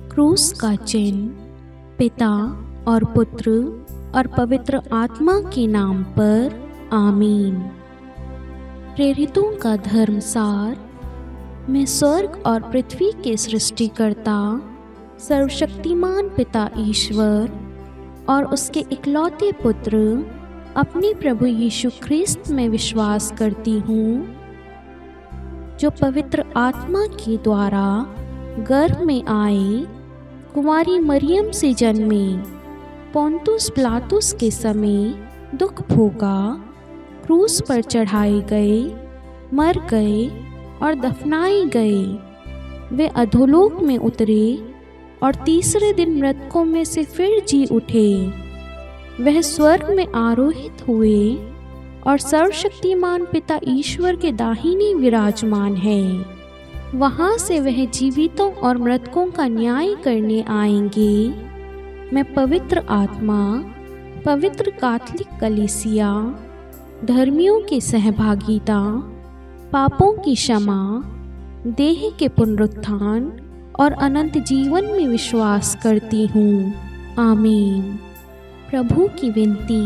क्रूस का चिन्ह पिता और पुत्र और पवित्र आत्मा के नाम पर आमीन। प्रेरितों का धर्मसार। मैं स्वर्ग और पृथ्वी के सृष्टिकर्ता सर्वशक्तिमान पिता ईश्वर और उसके इकलौते पुत्र अपने प्रभु यीशु ख्रिस्त में विश्वास करती हूँ, जो पवित्र आत्मा के द्वारा गर्भ में आए, कुंवारी मरियम से जन्मे, पोंतुस पिलातुस के समय दुख भोगा, क्रूस पर चढ़ाए गए, मर गए और दफनाए गए। वे अधोलोक में उतरे और तीसरे दिन मृतकों में से फिर जी उठे। वह स्वर्ग में आरोहित हुए और सर्वशक्तिमान पिता ईश्वर के दाहिने विराजमान है। वहाँ से वह जीवितों और मृतकों का न्याय करने आएंगे। मैं पवित्र आत्मा, पवित्र कैथोलिक कलीसिया, धर्मियों की सहभागिता, पापों की क्षमा, देह के पुनरुत्थान और अनंत जीवन में विश्वास करती हूँ। आमीन। प्रभु की विनती।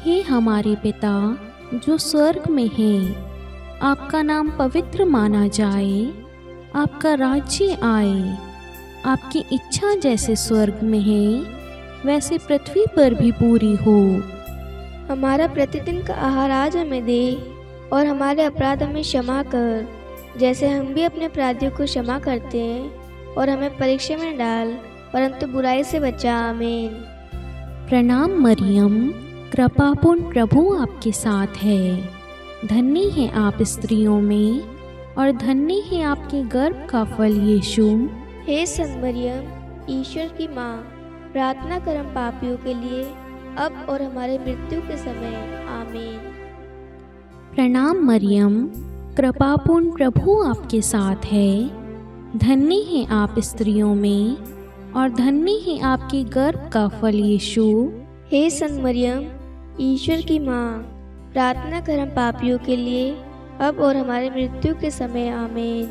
हे हमारे पिता जो स्वर्ग में है, आपका नाम पवित्र माना जाए, आपका राज्य आए, आपकी इच्छा जैसे स्वर्ग में है वैसे पृथ्वी पर भी पूरी हो। हमारा प्रतिदिन का आहार आज हमें दे और हमारे अपराध हमें क्षमा कर, जैसे हम भी अपने अपराधियों को क्षमा करते हैं, और हमें परीक्षा में न डाल परंतु बुराई से बचा। आमीन। प्रणाम मरियम, कृपापूर्ण प्रभु आपके साथ है। धन्य है आप स्त्रियों में और धन्य है आपके गर्भ का फल यीशु। हे संत मरियम, ईश्वर की माँ, प्रार्थना कर हम पापियों के लिए अब और हमारे मृत्यु के समय। आमीन। प्रणाम मरियम, कृपापूर्ण प्रभु आपके साथ है। धन्य है आप स्त्रियों में और धन्य है आपके गर्भ का फल यीशु। हे संत मरियम, ईश्वर की माँ, प्रार्थना कर हम पापियों के लिए अब और हमारे मृत्यु के समय। आमीन।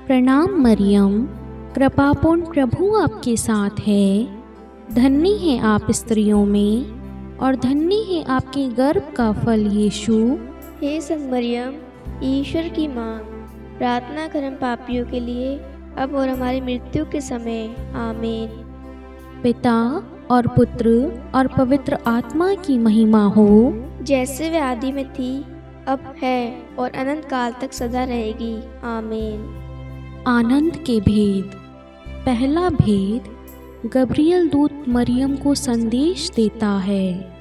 प्रणाम मरियम, कृपापूर्ण प्रभु आपके साथ है। धन्य है आप स्त्रियों में और धन्य है आपके गर्भ का फल यीशु। हे संत मरियम, ईश्वर की माँ, प्रार्थना कर हम पापियों के लिए अब और हमारी मृत्यु के समय। आमीन। पिता और पुत्र और पवित्र आत्मा की महिमा हो, जैसे वे आदि में थी, अब है और अनंत काल तक सदा रहेगी। आमीन। आनंद के भेद। पहला भेद, गब्रियल दूत मरियम को संदेश देता है।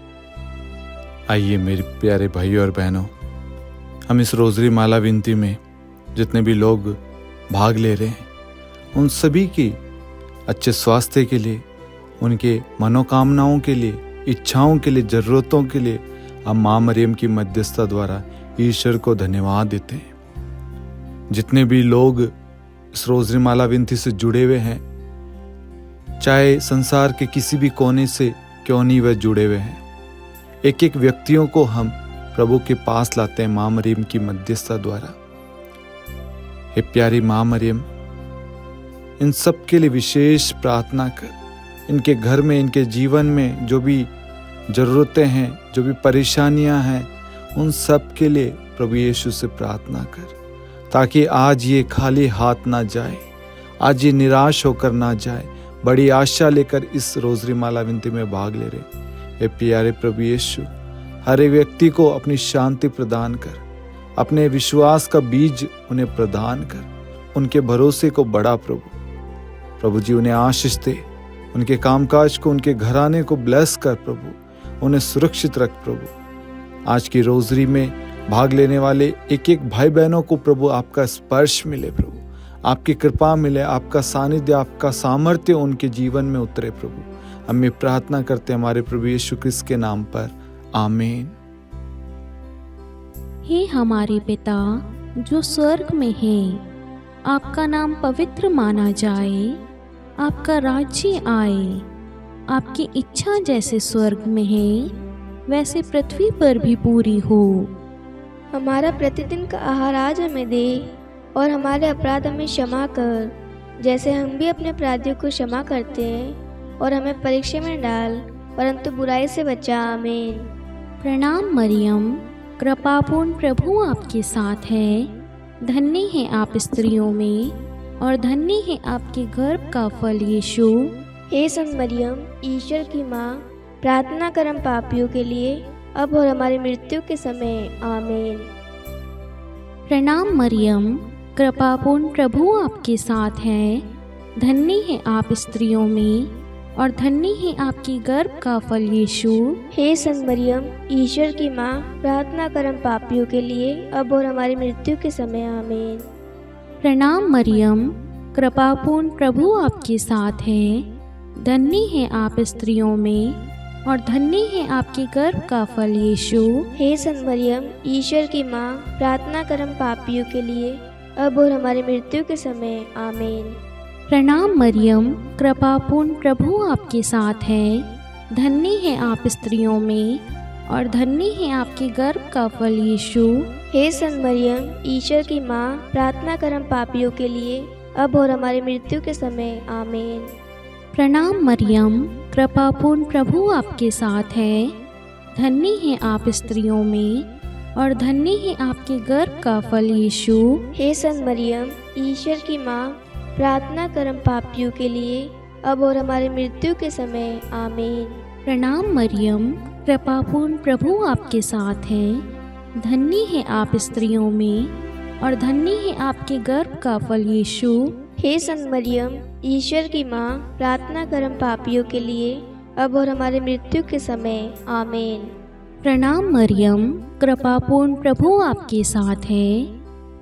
आइए मेरे प्यारे भाइयों और बहनों, हम इस रोजरी माला विनती में जितने भी लोग भाग ले रहे हैं, उन सभी की अच्छे स्वास्थ्य के लिए, उनके मनोकामनाओं के लिए, इच्छाओं के लिए, ज़रूरतों के लिए हम माँ मरियम की मध्यस्थता द्वारा ईश्वर को धन्यवाद देते हैं। जितने भी लोग इस रोजरी माला विनती से जुड़े हुए हैं, चाहे संसार के किसी भी कोने से क्यों नहीं वह जुड़े हुए हैं, एक एक व्यक्तियों को हम प्रभु के पास लाते हैं माँ मरियम की मध्यस्थता द्वारा। हे प्यारी माँ मरियम, इन सब के लिए विशेष प्रार्थना कर। इनके घर में, इनके जीवन में जो भी ज़रूरतें हैं, जो भी परेशानियां हैं, उन सब के लिए प्रभु यीशु से प्रार्थना कर, ताकि आज ये खाली हाथ ना जाए, आज ये निराश होकर ना जाए, बड़ी आशा लेकर इस रोजरी माला विनती में भाग ले रहे। हे प्यारे प्रभु यीशु, हर एक व्यक्ति को अपनी शांति प्रदान कर, अपने विश्वास का बीज उन्हें प्रदान कर, उनके भरोसे को बढ़ा प्रभु जी उन्हें आशीष दे, उनके कामकाज को, उनके घराने को ब्लेस कर प्रभु, उन्हें सुरक्षित रख प्रभु। आज की रोजरी में भाग लेने वाले एक एक भाई बहनों को प्रभु आपका स्पर्श मिले प्रभु, आपकी कृपा मिले, आपका सानिध्य, आपका सामर्थ्य उनके जीवन में उतरे प्रभु। हम ये प्रार्थना करते हैं हमारे प्रभु यीशु क्रिस्त के नाम पर। आमीन। हे हमारे पिता जो स्वर्ग में है, आपका नाम पवित्र माना जाए, आपका राज्य आए, आपकी इच्छा जैसे स्वर्ग में है वैसे पृथ्वी पर भी पूरी हो। हमारा प्रतिदिन का आहार आज हमें दे और हमारे अपराध हमें क्षमा कर, जैसे हम भी अपने अपराधियों को क्षमा करते हैं, और हमें परीक्षा में न डाल, परंतु बुराई से बचा। आमीन। प्रणाम मरियम, कृपापूर्ण प्रभु आपके साथ है। धन्य है आप स्त्रियों में, और धन्य है आपके गर्भ का फल यीशु। हे संत मरियम, ईश्वर की माँ, प्रार्थना कर हम पापियों के लिए, अब और हमारी मृत्यु के समय। आमीन। प्रणाम मरियम, कृपापूर्ण प्रभु आपके साथ है। धन्य है आप स्त्रियों में, और धन्य है आपके गर्भ का फल यीशु। हे संत मरियम, ईश्वर की माँ, प्रार्थना कर हम पापियों के लिए, अब और हमारी मृत्यु के समय। आमीन। प्रणाम मरियम, कृपापूर्ण प्रभु आपके साथ है। धन्य है आप स्त्रियों में, और धन्य है आपके गर्भ का फल यीशु। हे संत मरियम, ईश्वर की माँ, प्रार्थना कर हम पापियों के लिए, अब और हमारी मृत्यु के समय। आमीन। प्रणाम मरियम, कृपापूर्ण प्रभु आपके साथ है। धन्य है आप स्त्रियों में, और धन्य है आपके गर्भ का फल यीशु। हे संत मरियम, ईश्वर की माँ, प्रार्थना कर हम पापियों के लिए, अब और हमारी मृत्यु के समय। आमीन। प्रणाम मरियम, कृपापूर्ण प्रभु आपके साथ है। धन्य है आप स्त्रियों में, और धन्य है आपके गर्भ का फल यीशु। हे संत मरियम, ईश्वर की माँ, प्रार्थना कर हम पापियों के लिए, अब और हमारी मृत्यु के समय। आमीन। प्रणाम मरियम, कृपापूर्ण प्रभु आपके साथ है। धन्य है आप स्त्रियों में, और धन्य है आपके गर्भ का फल यीशु। हे संत मरियम, ईश्वर की माँ, प्रार्थना कर हम पापियों के लिए, अब और हमारी मृत्यु के समय। आमीन। प्रणाम मरियम, कृपापूर्ण प्रभु आपके साथ है।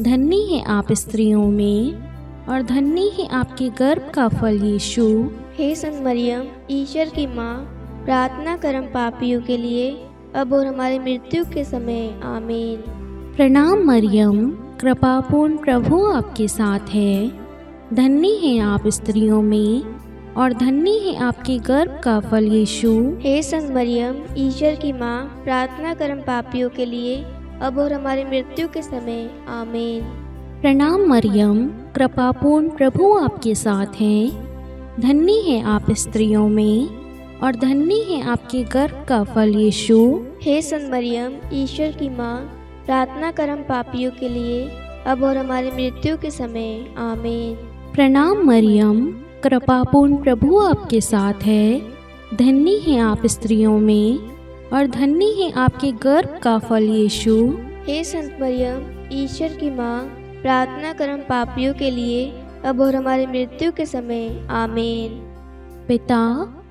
धन्य है आप स्त्रियों में, और धन्य है आपके गर्भ का फल यीशु। हे संत मरियम, ईश्वर की माँ, प्रार्थना कर हम पापियों के लिए, अब और हमारी मृत्यु के समय। आमीन। प्रणाम मरियम, कृपापूर्ण प्रभु आपके साथ है। धन्य है आप स्त्रियों में, और धन्य है आपके गर्भ का फल यीशु। हे संत मरियम, ईश्वर की माँ, प्रार्थना कर हम पापियों के लिए, अब और हमारी मृत्यु के समय। आमीन। प्रणाम मरियम, कृपापूर्ण प्रभु आपके साथ है। धन्य है आप स्त्रियों में, और धन्य है आपके गर्भ का फल यीशु। हे संत मरियम, ईश्वर की माँ, प्रार्थना कर हम पापियों के लिए, अब और हमारी मृत्यु के समय। आमीन। प्रणाम मरियम, कृपापूर्ण प्रभु आपके साथ है। धन्य है आप स्त्रियों में, और धन्य है आपके गर्भ का फल यीशु। हे संत मरियम, ईश्वर की माँ, प्रार्थना कर हम पापियों के लिए, अब और हमारी मृत्यु के समय। आमीन। पिता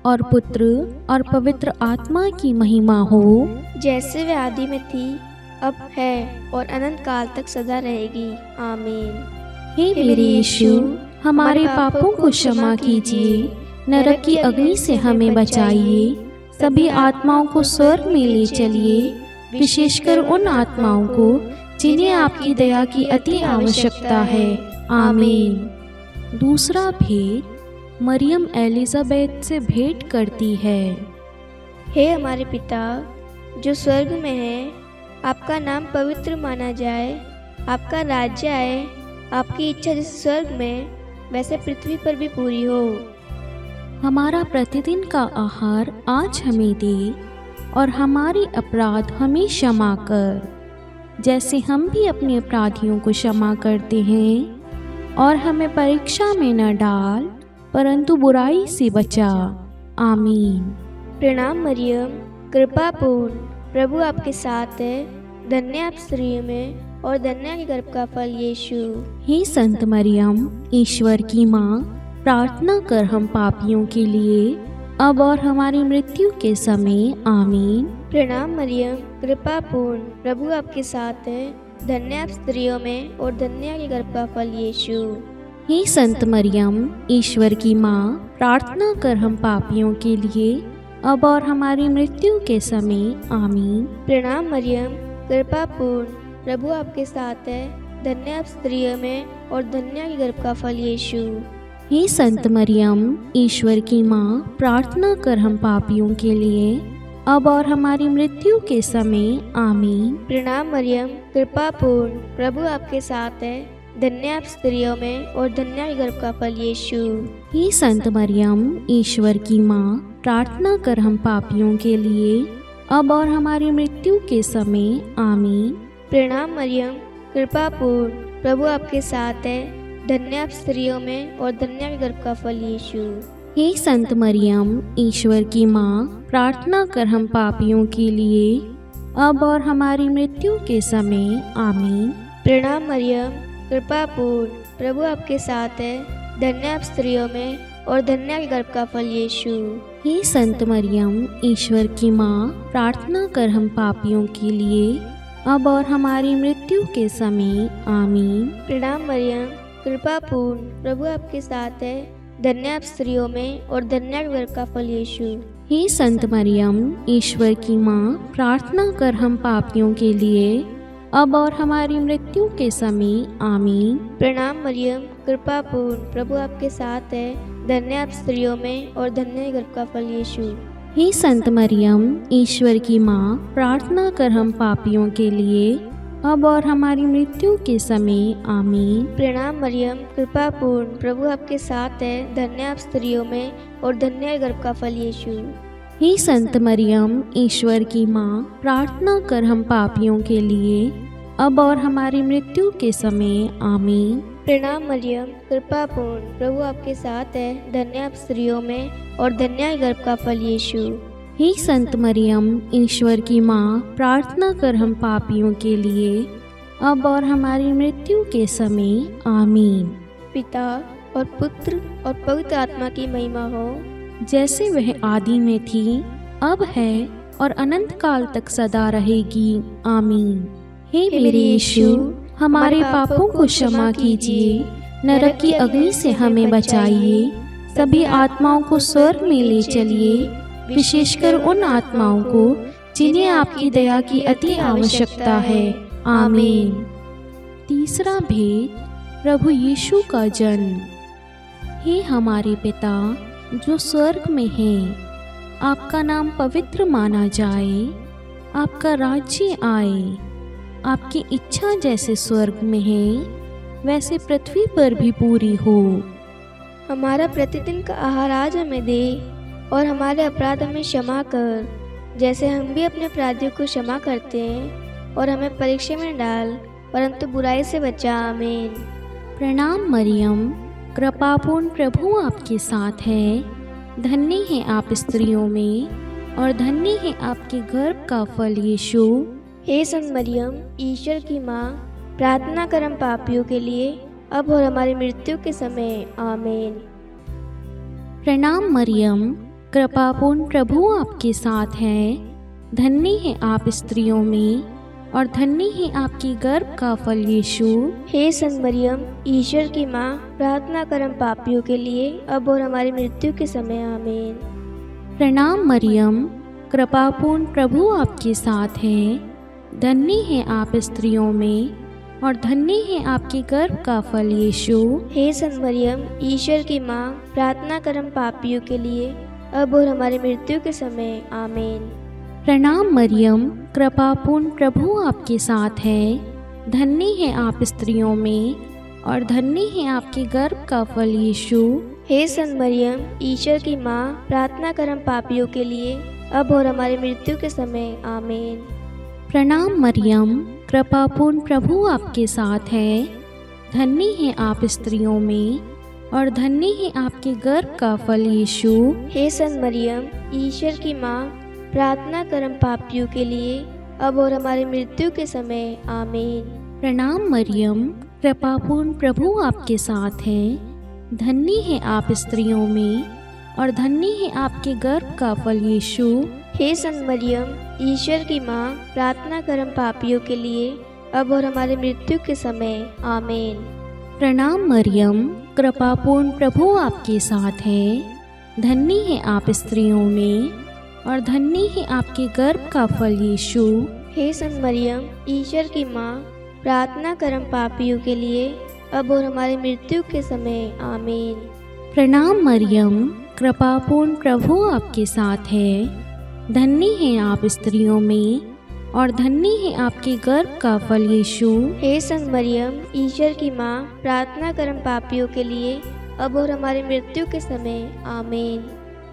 और पुत्र और पवित्र आत्मा की महिमा हो, जैसे वे आदि में थी, अब है, और अनंत काल तक सदा रहेगी। आमीन। हे मेरे यीशु, हमारे पापों को क्षमा कीजिए, नरक की अग्नि से हमें बचाइए, सभी आत्माओं को स्वर्ग में ले चलिए, विशेषकर उन आत्माओं को जिन्हें आपकी दया की अति आवश्यकता है। आमीन। दूसरा भेद, मरियम एलिजाबेथ से भेंट करती है। हे हमारे पिता जो स्वर्ग में है, आपका नाम पवित्र माना जाए, आपका राज्य आए, आपकी इच्छा जैसे स्वर्ग में वैसे पृथ्वी पर भी पूरी हो। हमारा प्रतिदिन का आहार आज हमें दे, और हमारे अपराध हमें क्षमा कर, जैसे हम भी अपने अपराधियों को क्षमा करते हैं, और हमें परीक्षा में न डाल, परंतु बुराई से बचा। आमीन। प्रणाम मरियम, कृपा पूर्ण, प्रभु आपके साथ है, धन्य आप स्त्रियों में, और धन्य के गर्भ का फल यीशु। हे संत मरियम, ईश्वर की माँ, प्रार्थना कर हम पापियों के लिए, अब और हमारी मृत्यु के समय। आमीन। प्रणाम मरियम, कृपा पूर्ण, प्रभु आपके साथ है, धन्य आप स्त्रियों में, और धन्य के गर्भ का फल यीशु। हे संत मरियम, ईश्वर की माँ, प्रार्थना कर हम पापियों के लिए, अब और हमारी मृत्यु के समय। आमीन। प्रणाम मरियम, कृपा पूर्ण, प्रभु आपके साथ है, धन्य आप स्त्रियों में, और धन्य के गर्भ का फल यीशु। हे संत मरियम, ईश्वर की माँ, प्रार्थना कर हम पापियों के लिए, अब और हमारी मृत्यु के समय। आमीन। प्रणाम मरियम, कृपा पूर्ण, प्रभु आपके साथ है, धन्य आप स्त्रियों में और धन्य आपके गर्भ का फल यीशु। हे संत मरियम, ईश्वर की माँ, प्रार्थना कर हम पापियों के लिए, अब और हमारी मृत्यु के समय। आमीन। प्रणाम मरियम, कृपा पूर्ण, प्रभु आपके साथ है। धन्य आप स्त्रियों में और धन्य आपके गर्भ का फल यीशु। हे संत मरियम, ईश्वर की माँ, प्रार्थना कर हम पापियों के लिए, अब और हमारी मृत्यु के समय। आमीन। प्रणाम मरियम, कृपा पूर्ण, प्रभु आपके साथ है। धन्य आप स्त्रियों में और धन्य आपके गर्भ का फल यीशु। हे संत मरियम, ईश्वर की माँ, प्रार्थना कर हम पापियों के लिए, अब और हमारी मृत्यु के समय। आमीन। प्रणाम मरियम, कृपा पूर्ण, प्रभु आपके साथ है। धन्य आप स्त्रियों में और धन्य आपके गर्भ का फल यीशु। हे संत मरियम, ईश्वर की माँ, प्रार्थना कर हम पापियों के लिए, अब और हमारी मृत्यु के समय। आमीन। प्रणाम मरियम, कृपा पूर्ण, प्रभु आपके साथ है। धन्य आप स्त्रियों में और धन्य आपके गर्भ का फल यीशु। हे संत मरियम, ईश्वर की माँ, प्रार्थना कर हम पापियों के लिए, अब और हमारी मृत्यु के समय। आमीन। प्रणाम मरियम, कृपा पूर्ण, प्रभु आपके साथ है। धन्य आप स्त्रियों में और धन्य आपके गर्भ का फल यीशु। हे संत मरियम, ईश्वर की माँ, प्रार्थना कर हम पापियों के लिए, अब और हमारी मृत्यु के समय। आमीन। प्रणाम मरियम, कृपा पूर्ण, प्रभु आपके साथ है। धन्य आप स्त्रियों में और धन्य आपके गर्भ का फल यीशु। हे संत मरियम, ईश्वर की माँ, प्रार्थना कर हम पापियों के लिए, अब और हमारी मृत्यु के समय। आमीन। पिता और पुत्र और पवित्र आत्मा की महिमा हो, जैसे वह आदि में थी, अब है और अनंत काल तक सदा रहेगी। आमीन। हे मेरे यीशु, हमारे पापों को क्षमा कीजिए, नरक की अग्नि से हमें बचाइए, सभी आत्माओं को स्वर्ग में ले चलिए, विशेषकर उन आत्माओं को जिन्हें आपकी दया की अति आवश्यकता है। आमीन। तीसरा भेद, प्रभु यीशु का जन्म। हे हमारे पिता जो स्वर्ग में हैं, आपका नाम पवित्र माना जाए, आपका राज्य आए, आपकी इच्छा जैसे स्वर्ग में है वैसे पृथ्वी पर भी पूरी हो। हमारा प्रतिदिन का आहार आज हमें दे, और हमारे अपराध हमें क्षमा कर, जैसे हम भी अपने अपराधियों को क्षमा करते हैं, और हमें परीक्षा में डाल, परंतु बुराई से बचा। आमीन। प्रणाम मरियम, कृपापूर्ण, प्रभु आपके साथ है। धन्य है आप स्त्रियों में, और धन्य है आपके गर्भ का फल यीशु। हे संत मरियम, ईश्वर की माँ, प्रार्थना कर हम पापियों के लिए, अब और हमारी मृत्यु के समय। आमीन। प्रणाम मरियम, कृपापूर्ण, प्रभु आपके साथ है। धन्य है आप स्त्रियों में, और धन्य है आपकी गर्भ का फल यीशु। हे संत मरियम, ईश्वर की माँ, प्रार्थना कर हम पापियों के लिए, अब और हमारी मृत्यु के समय। आमीन। प्रणाम मरियम, कृपापूर्ण, प्रभु आपके साथ है। धन्य है आप स्त्रियों में, और धन्य है आपके गर्भ का फल यीशु। हे संत मरियम, ईश्वर की माँ, प्रार्थना कर हम पापियों के लिए, अब और हमारी मृत्यु के समय। आमीन। प्रणाम मरियम, कृपापूर्ण, प्रभु आपके साथ है। धन्य है आप स्त्रियों में, और धन्य है आपके गर्भ का फल यीशु। हे संत मरियम, ईश्वर की माँ, प्रार्थना कर हम पापियों के लिए, अब और हमारी मृत्यु के समय। आमीन। प्रणाम मरियम, कृपापूर्ण, प्रभु आपके साथ है। धन्य है आप स्त्रियों में, और धन्य है आपके गर्भ का फल यीशु। हे संत मरियम, ईश्वर की माँ, प्रार्थना कर हम पापियों के लिए, अब और हमारी मृत्यु के समय। आमीन। प्रणाम मरियम, कृपापूर्ण, प्रभु आपके साथ है। धन्य है आप स्त्रियों में, और धन्य है आपके गर्भ का फल यीशु। हे संत मरियम, ईश्वर की माँ, प्रार्थना कर हम पापियों के लिए, अब और हमारी मृत्यु के समय। आमीन। प्रणाम मरियम, कृपापूर्ण, प्रभु आपके साथ है। धन्य है आप स्त्रियों में, और धन्य है आपके गर्भ का फल यीशु। हे संत मरियम, ईश्वर की माँ, प्रार्थना कर हम पापियों के लिए, अब और हमारी मृत्यु के समय। आमीन। प्रणाम मरियम, कृपापूर्ण, प्रभु आपके साथ है। धन्य है आप स्त्रियों में, और धन्य है आपके गर्भ का फल यीशु। हे संत मरियम, ईश्वर की माँ, प्रार्थना कर हम पापियों के लिए, अब और हमारी मृत्यु के समय। आमीन।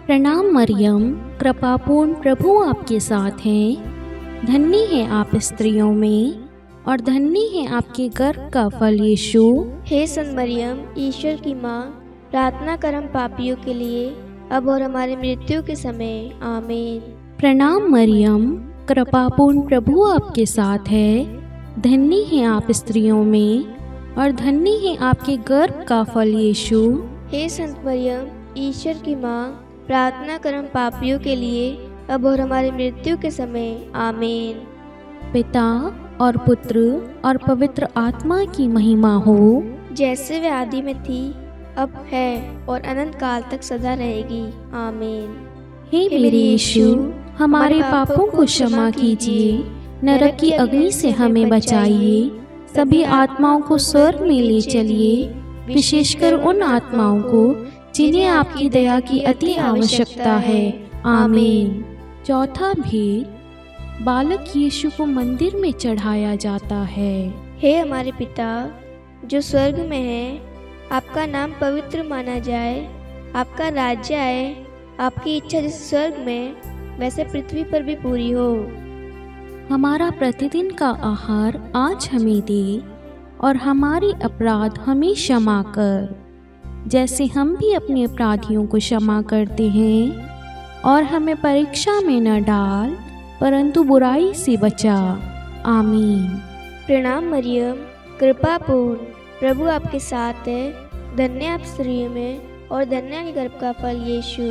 प्रणाम मरियम, कृपापूर्ण प्रभु आपके साथ हैं। धन्य है आप स्त्रियों में और धन्य है आपके गर्भ का फल यीशु। हे संत मरियम, ईश्वर की माँ, प्रार्थना कर हम पापियों के लिए, अब और हमारी मृत्यु के समय। आमीन। प्रणाम मरियम, कृपापूर्ण प्रभु आपके साथ है। धन्य है आप स्त्रियों में और धन्य है आपके गर्भ का फल यीशु। हे संत मरियम, ईश्वर की माँ, प्रार्थना कर हम पापियों के लिए, अब और हमारी मृत्यु के समय। आमीन। पिता और पुत्र और पवित्र आत्मा की महिमा हो, जैसे वे आदि में थी, अब है और अनंत काल तक सदा रहेगी। आमीन। हे मेरे यीशु, हमारे पापों को क्षमा कीजिए, नरक की अग्नि से हमें बचाइए, सभी आत्माओं को स्वर्ग में ले चलिए, विशेषकर उन आत्माओं को जिन्हें आपकी दया की अति आवश्यकता है। आमीन। चौथा भेद, बालक यीशु को मंदिर में चढ़ाया जाता है। हे हमारे पिता जो स्वर्ग में है, आपका नाम पवित्र माना जाए, आपका राज्य आए, आपकी इच्छा जैसे स्वर्ग में वैसे पृथ्वी पर भी पूरी हो। हमारा प्रतिदिन का आहार आज हमें दे और हमारे अपराध हमें क्षमा कर, जैसे हम भी अपने अपराधियों को क्षमा करते हैं, और हमें परीक्षा में न डाल परंतु बुराई से बचा। आमीन। प्रणाम मरियम, कृपापूर्ण प्रभु आपके साथ है, धन्य आप स्त्रियों में और धन्य आपके गर्भ का फल यीशु।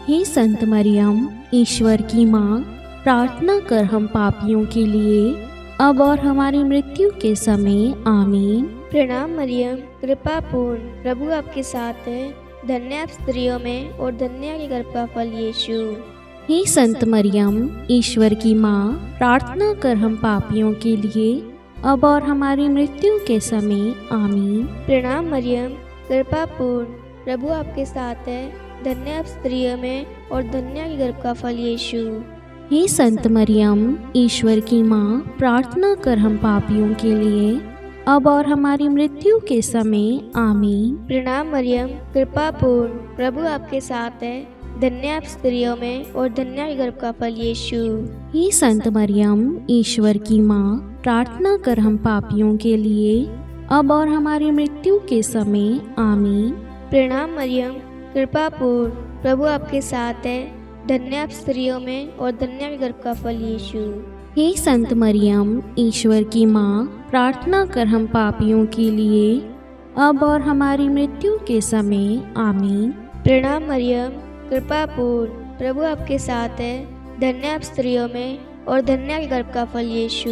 हे संत मरियम, ईश्वर की माँ, प्रार्थना कर हम पापियों के लिए, अब और हमारी मृत्यु के समय। आमीन। प्रणाम मरियम, कृपापूर्ण प्रभु आपके साथ है, धन्य आप स्त्रियों में और धन्य आपके गर्भ का फल यीशु। हे संत मरियम, ईश्वर की माँ, प्रार्थना कर हम पापियों के लिए, अब और हमारी मृत्यु के समय। आमीन। प्रणाम मरियम, कृपापूर्ण प्रभु आपके साथ है, धन्य आप स्त्रियों में और धन्य आपके गर्भ का फल यीशु। हे संत मरियम, ईश्वर की माँ, प्रार्थना कर हम पापियों के लिए, अब और हमारी मृत्यु के समय। आमीन। प्रणाम मरियम, कृपापूर्ण प्रभु आपके साथ है, धन्य आप स्त्रियों में और धन्य आपके गर्भ का फल यीशु। हे संत मरियम, ईश्वर की माँ, प्रार्थना कर हम पापियों के लिए, अब और हमारी मृत्यु के समय। आमीन। प्रणाम मरियम, कृपापूर्ण प्रभु आपके साथ है, धन्य आप स्त्रियों में और धन्य आपके गर्भ का फल यीशु। हे संत मरियम, ईश्वर की माँ, प्रार्थना कर हम पापियों के लिए, अब और हमारी मृत्यु के समय। आमीन। प्रणाम मरियम, कृपापूर्ण प्रभु आपके साथ है, धन्य आप स्त्रियों में और धन्य आपके गर्भ का फल यीशु।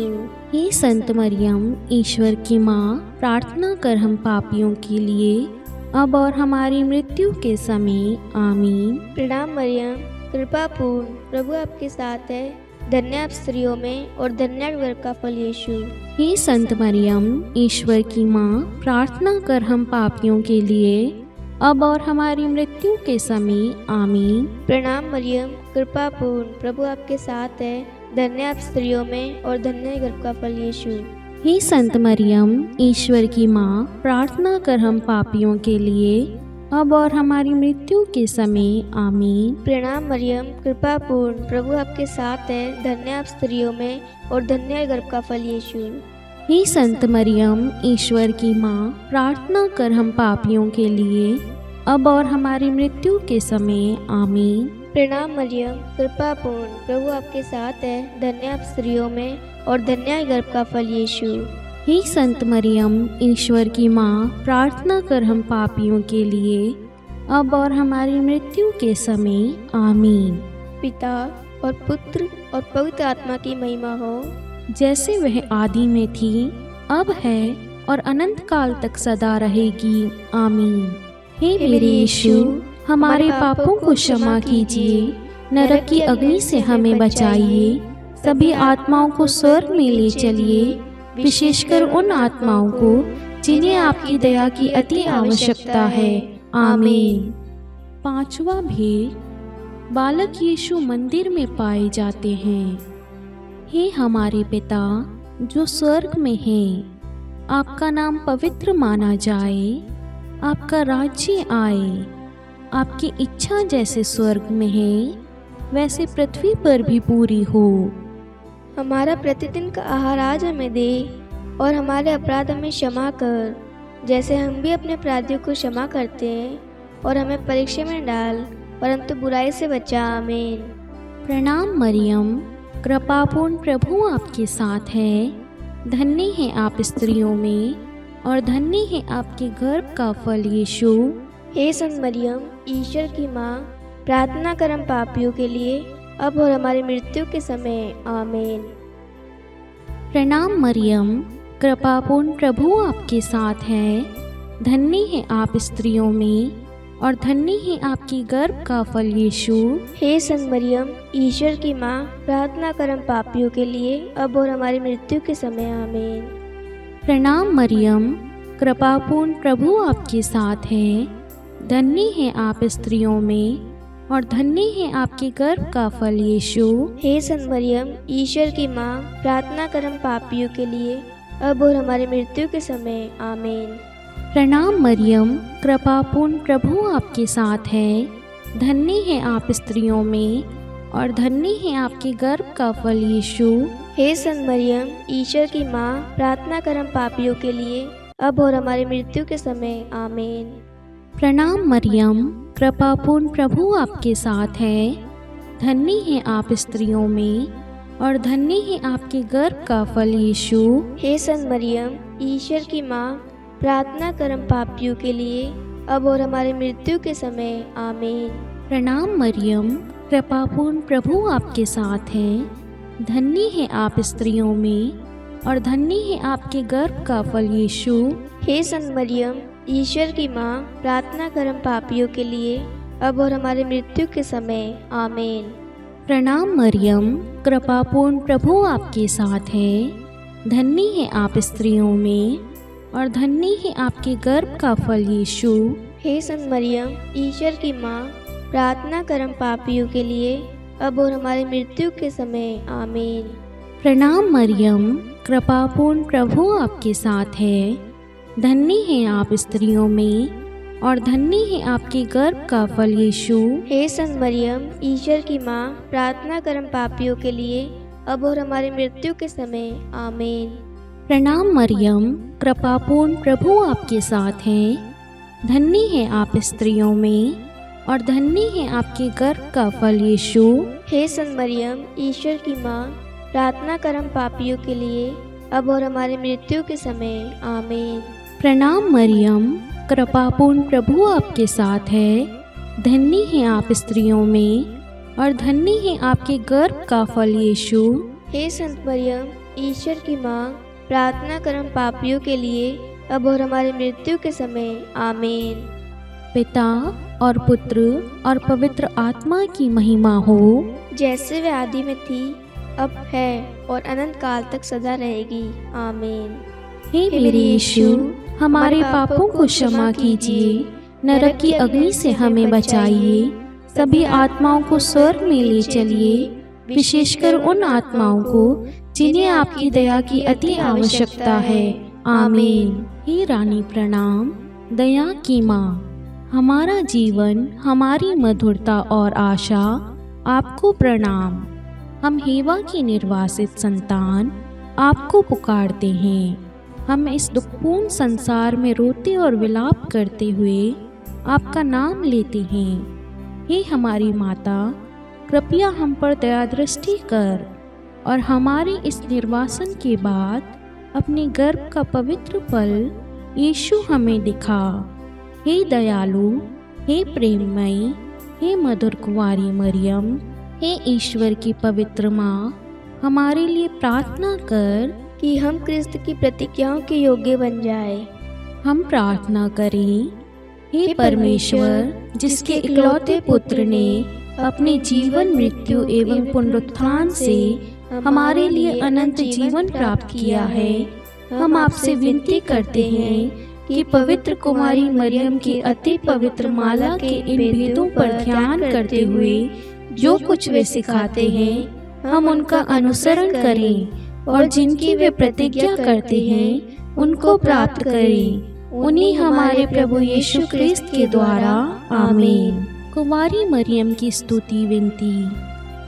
हे संत मरियम, ईश्वर की माँ, प्रार्थना कर हम पापियों के लिए, अब और हमारी मृत्यु के समय। आमीन। प्रणाम मरियम, कृपापूर्ण प्रभु आपके साथ है, धन्य आप स्त्रियों में और धन्य आपके गर्भ का फल यीशु। हे संत मरियम, ईश्वर की माँ, प्रार्थना कर हम पापियों के लिए, अब और हमारी मृत्यु के समय। आमीन। प्रणाम मरियम, कृपापूर्ण प्रभु आपके साथ है, धन्य आप स्त्रियों में और धन्य आपके गर्भ का फल यीशु। हे संत मरियम, ईश्वर की माँ, प्रार्थना कर हम पापियों के लिए, अब और हमारी मृत्यु के समय। आमीन। प्रणाम मरियम, कृपापूर्ण प्रभु आपके साथ है, धन्य आप स्त्रियों में और धन्य आपके गर्भ का फल यीशु। हे संत मरियम, ईश्वर की माँ, प्रार्थना कर हम पापियों के लिए, अब और हमारी मृत्यु के समय। आमीन। प्रणाम मरियम, कृपापूर्ण प्रभु आपके साथ है, धन्य आप स्त्रियों में और धन्य आपके गर्भ का फल यीशु। हे संत मरियम, ईश्वर की माँ, प्रार्थना कर हम पापियों के लिए, अब और हमारी मृत्यु के समय। आमीन। पिता और पुत्र और पवित्र आत्मा की महिमा हो, जैसे वह आदि में थी, अब है और अनंत काल तक सदा रहेगी। आमीन। हे मेरे यीशु, हमारे पापों को क्षमा कीजिए, नरक की अग्नि से हमें बचाइए, सभी आत्माओं को स्वर्ग में ले चलिए, विशेषकर उन आत्माओं को जिन्हें आपकी दया की अति आवश्यकता है। आमीन। पांचवा भेद, बालक यीशु मंदिर में पाए जाते हैं। हे हमारे पिता जो स्वर्ग में है, आपका नाम पवित्र माना जाए, आपका राज्य आए, आपकी इच्छा जैसे स्वर्ग में है वैसे पृथ्वी पर भी पूरी हो। हमारा प्रतिदिन का आहार आज हमें दे, और हमारे अपराध हमें क्षमा कर, जैसे हम भी अपने अपराधियों को क्षमा करते हैं, और हमें परीक्षा में डाल, परंतु बुराई से बचा। आमीन। प्रणाम मरियम, कृपापूर्ण प्रभु आपके साथ है, धन्य है आप स्त्रियों में और धन्य है आपके गर्भ का फल यीशु। हे संत मरियम, ईश्वर की माँ, प्रार्थना कर हम पापियों के लिए, अब और हमारी मृत्यु के समय। आमीन। प्रणाम मरियम, कृपापूर्ण प्रभु आपके साथ है, धन्य है आप स्त्रियों में और धन्य है आपकी गर्भ का फल यीशु। हे संत मरियम, ईश्वर की माँ, प्रार्थना कर हम पापियों के लिए, अब और हमारी मृत्यु के समय। आमीन। प्रणाम मरियम, कृपापूर्ण प्रभु आपके साथ है, धन्य है आप स्त्रियों में और धन्य है आपके गर्भ का फल यीशु। हे संत मरियम, ईश्वर की माँ, प्रार्थना कर हम पापियों के लिए, अब और हमारी मृत्यु के समय। आमीन। प्रणाम मरियम, कृपापूर्ण प्रभु आपके साथ है, धन्य है आप स्त्रियों में और धन्य है आपके गर्भ का फल यीशु। हे संत मरियम, ईश्वर की माँ, प्रार्थना कर हम पापियों के लिए, अब और हमारी मृत्यु के समय। आमीन। प्रणाम मरियम, कृपापूर्ण प्रभु आपके साथ है, धन्य है आप स्त्रियों में और धन्य है आपके गर्भ का फल यीशु। हे संत मरियम, ईश्वर की माँ, प्रार्थना कर हम पापियों के लिए, अब और हमारी मृत्यु के समय। आमीन। प्रणाम मरियम, कृपापूर्ण प्रभु आपके साथ है, धन्य है आप स्त्रियों में और धन्य है आपके गर्भ का फल यीशु। हे संत मरियम, ईश्वर की माँ, प्रार्थना कर हम पापियों के लिए, अब और हमारी मृत्यु के समय। आमीन। प्रणाम मरियम, कृपापूर्ण प्रभु आपके साथ है, धन्य है आप स्त्रियों में और धन्य है आपके गर्भ का फल यीशु। हे संत मरियम, ईश्वर की माँ, प्रार्थना कर हम पापियों के लिए, अब और हमारी मृत्यु के समय। आमीन। प्रणाम मरियम, कृपापूर्ण प्रभु आपके साथ है, धन्य है आप स्त्रियों में और धन्य है आपके गर्भ का फल यीशु। हे संत मरियम, ईश्वर की माँ, प्रार्थना कर हम पापियों के लिए, अब और हमारी मृत्यु के समय। आमीन। प्रणाम मरियम, कृपापूर्ण प्रभु आपके साथ है, धन्य है आप स्त्रियों में और धन्य है आपके गर्भ का फल यीशु। हे संत मरियम, ईश्वर की माँ, प्रार्थना कर हम पापियों के लिए, अब और हमारी मृत्यु के समय। आमीन। प्रणाम मरियम, कृपापूर्ण प्रभु आपके साथ है, धन्य है आप स्त्रियों में और धन्य है आपके गर्भ का फल यीशु। हे संत मरियम, ईश्वर की माँ, प्रार्थना कर हम पापियों के लिए, अब और हमारी मृत्यु के समय। आमीन। पिता और पुत्र और पवित्र आत्मा की महिमा हो, जैसे वे आदि में थी, अब है और अनंत काल तक सदा रहेगी। आमीन। हे मेरे यीशु, हमारे पापों को क्षमा कीजिए, नरक की अग्नि से हमें बचाइए, सभी आत्माओं को स्वर्ग में ले चलिए, विशेषकर उन आत्माओं को जिन्हें आपकी दया की अति आवश्यकता है। आमीन। हे रानी प्रणाम, दया की माँ, हमारा जीवन, हमारी मधुरता और आशा, आपको प्रणाम। हम हेवा की निर्वासित संतान आपको पुकारते हैं। हम इस दुखपूर्ण संसार में रोते और विलाप करते हुए आपका नाम लेते हैं। हे हमारी माता, कृपया हम पर दया दृष्टि कर और हमारे इस निर्वासन के बाद अपने गर्भ का पवित्र फल यीशु हमें दिखा। हे दयालु, हे प्रेममयी, हे मधुर कुंवारी मरियम, हे ईश्वर की पवित्र माँ, हमारे लिए प्रार्थना कर कि हम क्रिस्त की प्रतिज्ञाओं के योग्य बन जाए। हम प्रार्थना करें। हे परमेश्वर, जिसके इकलौते पुत्र ने अपने जीवन, मृत्यु एवं पुनरुत्थान से हमारे लिए अनंत जीवन प्राप्त किया है, हम आपसे विनती करते हैं कि पवित्र कुमारी मरियम की अति पवित्र माला के इन भेदों पर ध्यान करते हुए जो कुछ वे सिखाते हैं, हम उनका अनुसरण करें और जिनकी वे प्रतिज्ञा करते हैं उनको प्राप्त करें। उन्हीं हमारे प्रभु यीशु क्रिस्त के द्वारा, आमीन। कुंवारी मरियम की स्तुति विनती।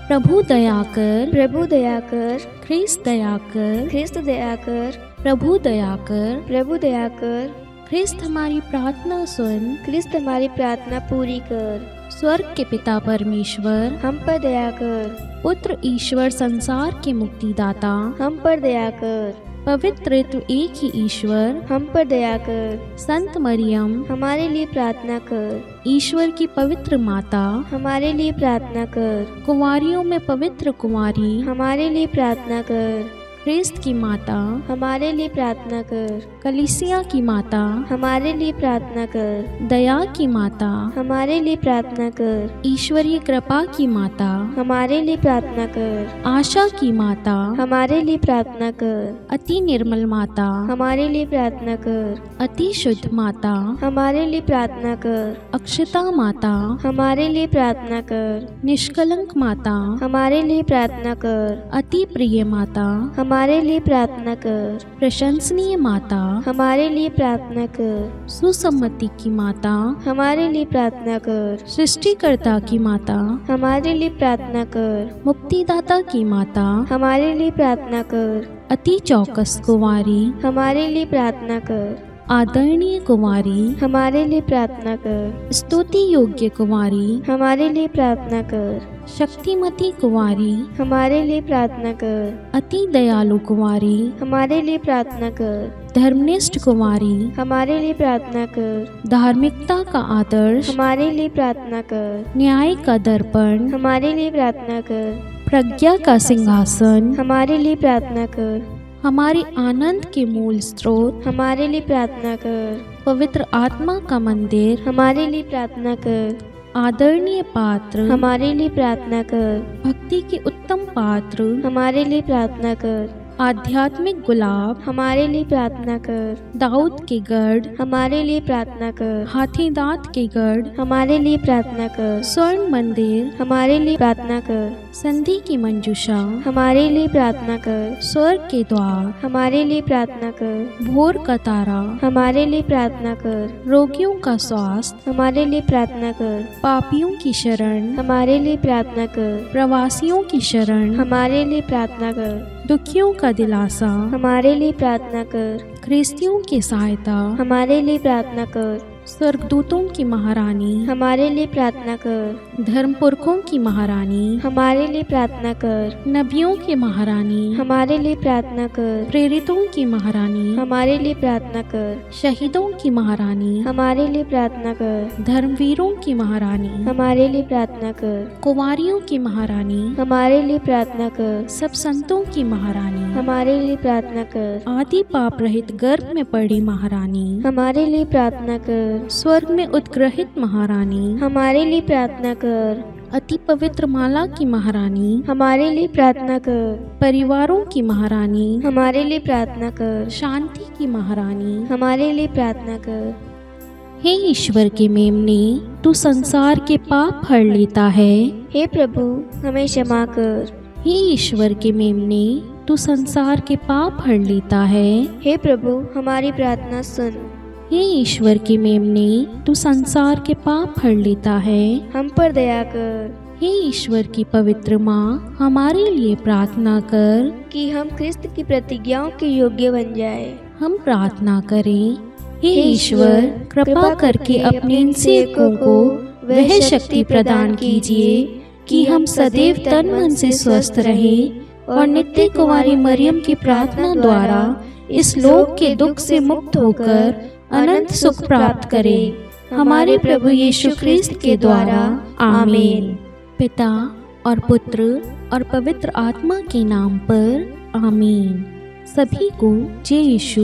प्रभु दया कर, प्रभु दया कर, ख्रिस्त दया कर, ख्रिस्त दया कर, प्रभु दया कर, प्रभु दया कर, ख्रिस्त हमारी प्रार्थना सुन, ख्रिस्त हमारी प्रार्थना पूरी कर। स्वर्ग के पिता परमेश्वर, हम पर दया कर, पुत्र ईश्वर संसार के मुक्तिदाता, हम पर दया कर, पवित्र त्रित्व एक ही ईश्वर, हम पर दया कर। संत मरियम, हमारे लिए प्रार्थना कर, ईश्वर की पवित्र माता, हमारे लिए प्रार्थना कर, कुंवारियों में पवित्र कुंवारी, हमारे लिए प्रार्थना कर, ख्रिस्त की माता, हमारे लिए प्रार्थना कर, कलीसिया की माता, हमारे लिए प्रार्थना कर, दया की माता, हमारे लिए प्रार्थना कर, ईश्वरीय कृपा की माता, हमारे लिए प्रार्थना कर, आशा की माता, हमारे लिए प्रार्थना कर, अति निर्मल माता, हमारे लिए प्रार्थना कर, अति शुद्ध माता, हमारे लिए प्रार्थना कर, अक्षता माता, हमारे लिए प्रार्थना कर, निष्कलंक माता, हमारे लिए प्रार्थना कर, अति प्रिय माता, हमारे लिए प्रार्थना कर, प्रशंसनीय माता, हमारे लिए प्रार्थना कर, सुसम्मति की माता, हमारे लिए प्रार्थना कर, सृष्टिकर्ता की माता, हमारे लिए प्रार्थना कर, मुक्तिदाता की माता, हमारे लिए प्रार्थना कर, अति चौकस कुंवारी, हमारे लिए प्रार्थना कर, आदरणीय कुंवारी, हमारे लिए प्रार्थना कर, स्तुति योग्य कुंवारी, हमारे लिए प्रार्थना कर, शक्तिमती कुंवारी, हमारे लिए प्रार्थना कर, अति दयालु कुंवारी, हमारे लिए प्रार्थना कर, धर्मनिष्ठ कुंवारी, हमारे लिए प्रार्थना कर, धार्मिकता का आदर्श, हमारे लिए प्रार्थना कर, न्याय का दर्पण, हमारे लिए प्रार्थना कर, प्रज्ञा का सिंहासन, हमारे लिए प्रार्थना कर, हमारे आनंद के मूल स्रोत, हमारे लिए प्रार्थना कर, पवित्र आत्मा का मंदिर, हमारे लिए प्रार्थना कर, आदरणीय पात्र, हमारे लिए प्रार्थना कर, भक्ति के उत्तम पात्र, हमारे लिए प्रार्थना कर, आध्यात्मिक गुलाब, हमारे लिए प्रार्थना कर, दाऊद के गढ़, हमारे लिए प्रार्थना कर, हाथी दांत के गढ़, हमारे लिए प्रार्थना कर, स्वर्ण मंदिर, हमारे लिए प्रार्थना कर, संधि की मंजूषा, हमारे लिए प्रार्थना कर, स्वर्ग के द्वार, हमारे लिए प्रार्थना कर, भोर का तारा, हमारे लिए प्रार्थना कर, रोगियों का स्वास्थ्य, हमारे लिए प्रार्थना कर, पापियों की शरण, हमारे लिए प्रार्थना कर, प्रवासियों की शरण, हमारे लिए प्रार्थना कर, दुखियों का दिलासा, हमारे लिए प्रार्थना कर, ख्रिस्तियों की सहायता, हमारे लिए प्रार्थना कर, स्वर्गदूतों की महारानी, हमारे लिए प्रार्थना कर, धर्म पुरखों की महारानी, हमारे लिए प्रार्थना कर, नबियों की महारानी, हमारे लिए प्रार्थना कर, प्रेरितों की महारानी, हमारे लिए प्रार्थना कर, शहीदों की महारानी, हमारे लिए प्रार्थना कर, धर्मवीरों की महारानी, हमारे लिए प्रार्थना कर, कुंवारियों की महारानी, हमारे लिए प्रार्थना कर, सब संतों की महारानी, हमारे लिए प्रार्थना कर, आदि पाप रहित गर्भ में पड़ी महारानी, हमारे लिए प्रार्थना कर, स्वर्ग में उत्ग्रहित महारानी, हमारे लिए प्रार्थना कर, अति पवित्र माला की महारानी, हमारे लिए प्रार्थना कर, परिवारों की महारानी, हमारे लिए प्रार्थना कर, शांति की महारानी, हमारे लिए प्रार्थना कर। हे ईश्वर के मेमने, तू संसार के पाप हर लेता है। हे प्रभु, हमें क्षमा कर। हे ईश्वर के मेमने, तू संसार के पाप हर लेता है। हे प्रभु, हमारी प्रार्थना सुन। हे ईश्वर के मेमने, तू संसार के पाप हर लेता है। हम पर दया कर। हे ईश्वर की पवित्र माँ, हमारे लिए प्रार्थना कर कि हम क्रिस्त की प्रतिज्ञाओं के योग्य बन जाए। हम प्रार्थना करें। हे ईश्वर, कृपा करके अपने इन सेवकों को वह शक्ति प्रदान कीजिए कि हम सदैव तन मन से स्वस्थ रहें और नित्य कुंवारी मरियम की प्रार्थना द्वारा इस लोक के दुख से मुक्त होकर अनंत सुख प्राप्त करें। हमारे प्रभु यीशु क्रिस्त के द्वारा, आमीन। पिता और पुत्र और पवित्र आत्मा के नाम पर, आमीन। सभी को जय यीशु।